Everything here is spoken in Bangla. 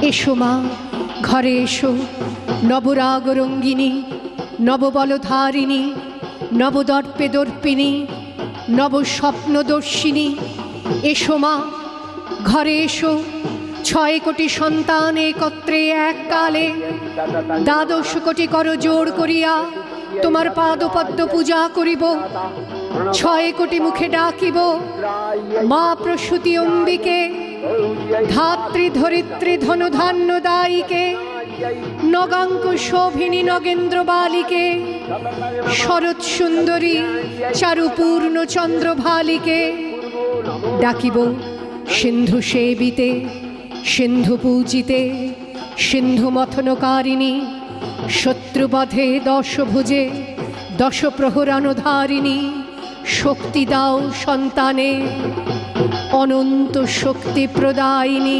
এসো মা, ঘরে এসো, নবরাগ রঙ্গিনী, নববলধারিণী, নবদর্পে দর্পিনী, নবস্বপ্নদর্শিনী। এসো মা, ঘরে এসো, 6 কোটি সন্তান একত্রে এককালে 12 কোটি কর জোড় করিয়া তোমার পাদপদ্ম পূজা করিব। 6 কোটি মুখে ডাকিব, মা প্রসূতি অম্বিকে, ধাত্রী ধরিত্রী ধনধান্য দায়ীকে, নগাঙ্ক শোভিনী নগেন্দ্র বালিকে, শরৎ সুন্দরী চারুপূর্ণ চন্দ্রভালিকে। ডাকিব সিন্ধু সেবিতে, সিন্ধু পূজিতে, সিন্ধু মথনকারিণী, শত্রুবধে 10 ভুজে 10 প্রহরানুধারিণী। শক্তি দাও সন্তানে, অনন্ত শক্তি প্রদায়িনী।